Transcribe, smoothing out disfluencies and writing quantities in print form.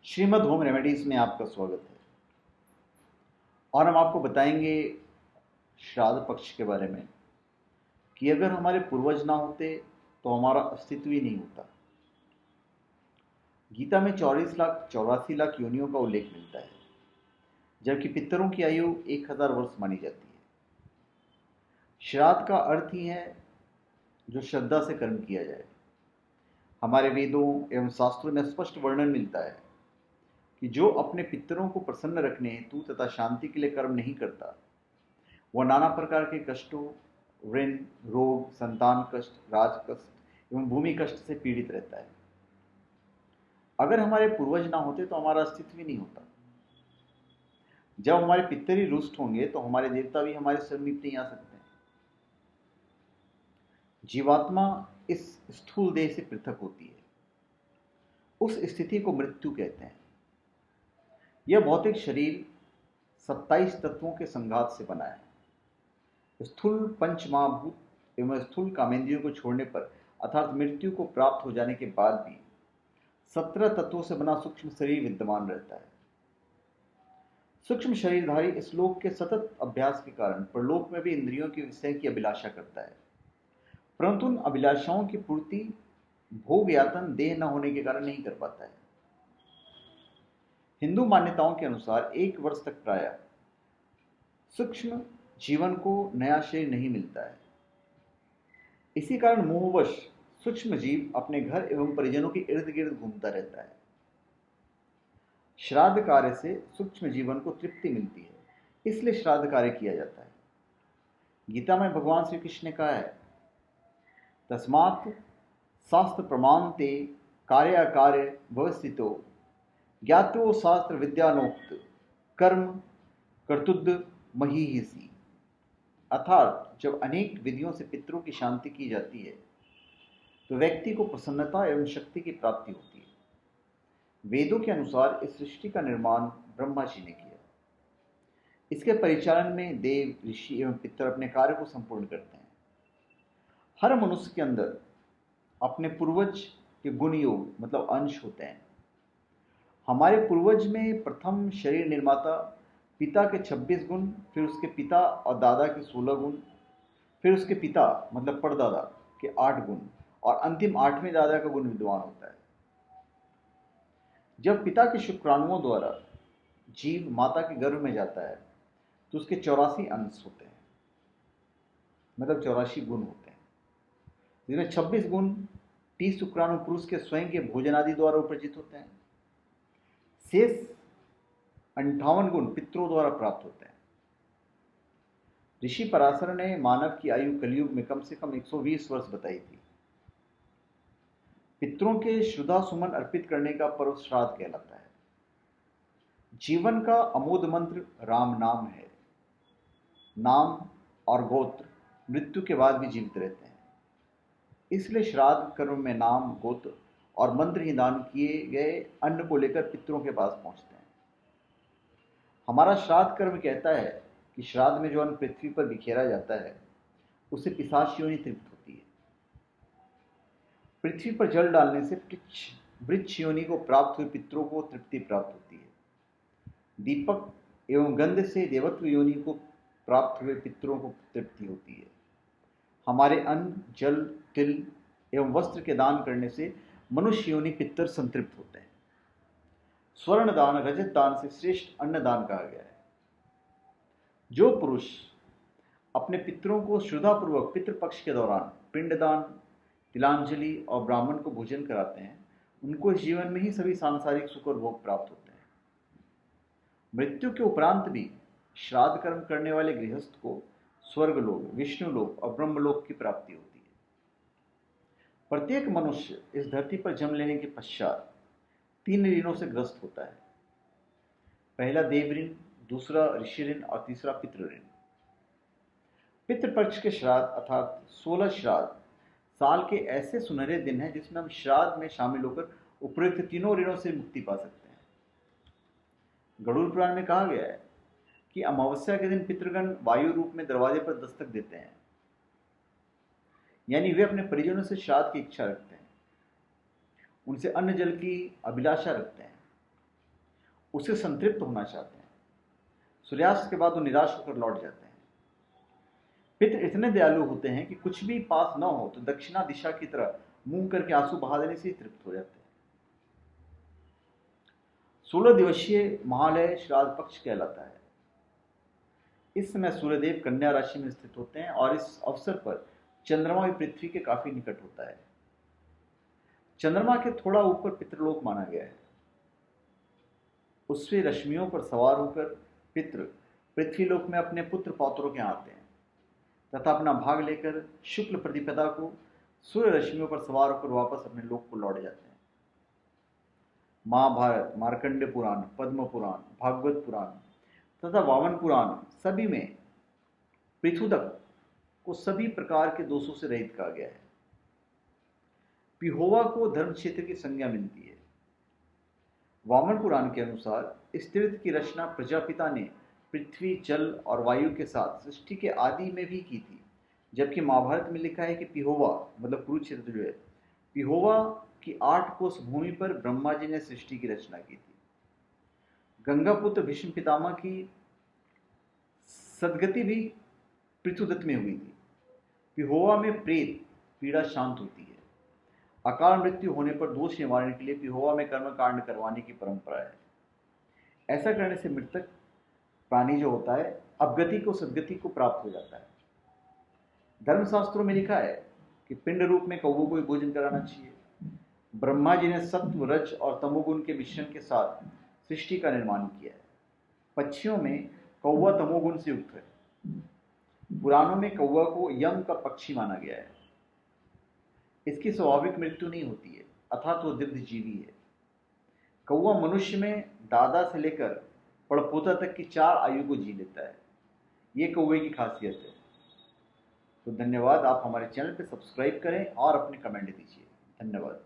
Shrimad home remedies में आपका स्वागत है। और हम आपको बताएंगे श्राद्ध पक्ष के बारे में कि अगर हमारे पूर्वज ना होते तो हमारा अस्तित्व ही नहीं होता। गीता में 84 लाख योनियों का उल्लेख मिलता है, जबकि पितरों की आयु 1000 वर्ष मानी जाती है। श्राद्ध का अर्थ ही है जो श्रद्धा से कर्म किया जाए। हमारे वेदों एवं शास्त्रों में स्पष्ट वर्णन मिलता है कि जो अपने पितरों को प्रसन्न रखने हेतु तथा शांति के लिए कर्म नहीं करता, वह नाना प्रकार के कष्टों, ऋण, रोग, संतान कष्ट, राज कष्ट एवं भूमि कष्ट से पीड़ित रहता है। अगर हमारे पूर्वज ना होते तो हमारा अस्तित्व ही नहीं होता। जब हमारे पितर ही रुष्ट होंगे तो हमारे देवता भी हमारे समीप नहीं आ सकते। जीवात्मा इस स्थूल देह से पृथक होती है। उस स्थिति को मृत्यु कहते हैं। यह भौतिक शरीर 27 तत्वों के संघात से बना है। स्थूल पंच महाभूत एवं स्थूल कामेंद्रियों को छोड़ने पर अर्थात मृत्यु को प्राप्त हो जाने के बाद भी 17 तत्वों से बना सूक्ष्म शरीर विद्यमान रहता है। सूक्ष्म शरीरधारी इस लोक के सतत अभ्यास के कारण परलोक में भी इंद्रियों के विषय की अभिलाषा करता है, परंतु उन अभिलाषाओं की पूर्ति भोग यातन देह न होने के कारण नहीं कर पाता है। हिंदू मान्यताओं के अनुसार 1 वर्ष तक प्रायः सूक्ष्म जीवन को नया शरीर नहीं मिलता है। इसी कारण मोहवश सूक्ष्म जीव अपने घर एवं परिजनों के इर्द गिर्द घूमता रहता है। श्राद्ध कार्य से सूक्ष्म जीवन को तृप्ति मिलती है, इसलिए श्राद्ध कार्य किया जाता है। गीता में भगवान श्री कृष्ण ने कहा है, तस्मात् शास्त्र प्रमाणते कार्य अकार्य व्यवस्थितो ज्ञातो शास्त्र विद्यानोक्त कर्म कर्तुद्ध महीहिसी। अर्थात जब अनेक विधियों से पितरों की शांति की जाती है तो व्यक्ति को प्रसन्नता एवं शक्ति की प्राप्ति होती है। वेदों के अनुसार इस सृष्टि का निर्माण ब्रह्मा जी ने किया। इसके परिचालन में देव, ऋषि एवं पितर अपने कार्य को संपूर्ण करते हैं। हर मनुष्य के अंदर अपने पूर्वज के गुण योग मतलब अंश होते हैं। हमारे पूर्वज में प्रथम शरीर निर्माता पिता के 26 गुण, फिर उसके पिता और दादा के 16 गुण, फिर उसके पिता मतलब परदादा के 8 गुण और अंतिम 8वें दादा का गुण विद्वान होता है। जब पिता के शुक्राणुओं द्वारा जीव माता के गर्भ में जाता है तो उसके 84 अंश होते हैं, मतलब 84 गुण होते हैं, जिसमें 26 गुण 30 शुक्राणु पुरुष के स्वयं के भोजन आदि द्वारा उपर्जित होते हैं। शेष 58 गुण पितरों द्वारा प्राप्त होते हैं। ऋषि पराशर ने मानव की आयु कलयुग में कम से कम 120 वर्ष बताई थी। पितरों के श्रद्धा सुमन अर्पित करने का पर्व श्राद्ध कहलाता है। जीवन का अमोद मंत्र राम नाम है। नाम और गोत्र मृत्यु के बाद भी जीवित रहते हैं, इसलिए श्राद्ध कर्म में नाम, गोत्र और मंत्र ही दान किए गए अन्न को लेकर पितरों के पास पहुंचते हैं। हमारा श्राद्ध कर्म कहता है कि श्राद्ध में जो अन्न पृथ्वी पर बिखेरा जाता है उससे पिशाच योनि तृप्त होती है। पृथ्वी पर जल डालने से वृक्ष योनि को प्राप्त हुए पितरों को तृप्ति प्राप्त होती है। दीपक एवं गंध से देवत्व योनि को प्राप्त हुए पितरों को तृप्ति होती है। हमारे अन्न, जल, तिल एवं वस्त्र के दान करने से मनुष्य योनि पितर संतृप्त होते हैं। स्वर्ण दान, रजत दान से श्रेष्ठ अन्नदान कहा गया है। जो पुरुष अपने पितरों को श्रद्धापूर्वक पितृपक्ष के दौरान पिंडदान, तिलांजलि और ब्राह्मण को भोजन कराते हैं, उनको इस जीवन में ही सभी सांसारिक सुख और भोग प्राप्त होते हैं। मृत्यु के उपरांत भी श्राद्ध कर्म करने वाले गृहस्थ को स्वर्गलोक, विष्णुलोक और ब्रह्मलोक की प्राप्ति होती है। प्रत्येक मनुष्य इस धरती पर जन्म लेने के पश्चात 3 ऋणों से ग्रस्त होता है। पहला देव ऋण, दूसरा ऋषि ऋण और तीसरा पितृ ऋण। पितृपक्ष के श्राद्ध अर्थात 16 श्राद्ध साल के ऐसे सुनहरे दिन हैं जिसमें हम श्राद्ध में शामिल होकर उपयुक्त तीनों ऋणों से मुक्ति पा सकते हैं। गरुड़ पुराण में कहा गया है कि अमावस्या के दिन पितृगण वायु रूप में दरवाजे पर दस्तक देते हैं, यानी वे अपने परिजनों से श्राद्ध की इच्छा रखते हैं, उनसे अन्न जल की अभिलाषा रखते हैं। उससे संतृप्त होना चाहते हैं। सूर्यास्त के बाद वो निराश होकर लौट जाते हैं। पितृ इतने दयालु होते हैं कि कुछ भी पास न हो तो दक्षिणा दिशा की तरफ मुंह करके आंसू बहा देने से ही तृप्त हो जाते हैं। 16 दिवसीय महालय श्राद्ध पक्ष कहलाता है। इस समय सूर्यदेव कन्या राशि में स्थित होते हैं और इस अवसर पर चंद्रमा भी पृथ्वी के काफी निकट होता है। चंद्रमा के थोड़ा ऊपर पितृलोक माना गया है। उससे रश्मियों पर सवार होकर पितृ पृथ्वीलोक में अपने पुत्र पौत्रों के यहाँ आते हैं तथा अपना भाग लेकर शुक्ल प्रतिपदा को सूर्य रश्मियों पर सवार होकर वापस अपने लोक को लौट जाते हैं। महाभारत, मार्कंडेय पुराण, पद्म पुराण, भागवत पुराण तथा वामन पुराण सभी में पृथुदक को सभी प्रकार के दोषों से रहित कहा गया है। पिहोवा को धर्म क्षेत्र की संज्ञा मिलती है। वामन पुराण के अनुसार इस तीर्थ की रचना प्रजापिता ने पृथ्वी, जल और वायु के साथ सृष्टि के आदि में भी की थी, जबकि महाभारत में लिखा है कि पिहोवा मतलब कुरुक्षेत्र जो है, पिहोवा की 8 कोस भूमि पर ब्रह्मा जी ने सृष्टि की रचना की थी। गंगापुत्र भीष्म पितामह की सदगति भी पृथुदत्त में हुई थी। पिहोवा में प्रेत पीड़ा शांत होती है। अकाल मृत्यु होने पर दोष निवारण के लिए पिहोवा में कर्म कांड करवाने की परंपरा है। ऐसा करने से मृतक प्राणी जो होता है अपगति को सदगति को प्राप्त हो जाता है। धर्मशास्त्रों में लिखा है कि पिंड रूप में कौवों को भोजन कराना चाहिए। ब्रह्मा जी ने सत्व, रज और तमोगुण के मिश्रण के साथ सृष्टि का निर्माण किया है। पक्षियों में कौवा तमोगुण से युक्त है। पुराणों में कौवा को यम का पक्षी माना गया है। इसकी स्वाभाविक मृत्यु नहीं होती है, अर्थात वो दिव्य जीवी है। कौवा मनुष्य में दादा से लेकर पड़पोता तक की 4 आयु को जी लेता है। ये कौवे की खासियत है। तो धन्यवाद। आप हमारे चैनल पे सब्सक्राइब करें और अपने कमेंट दीजिए। धन्यवाद।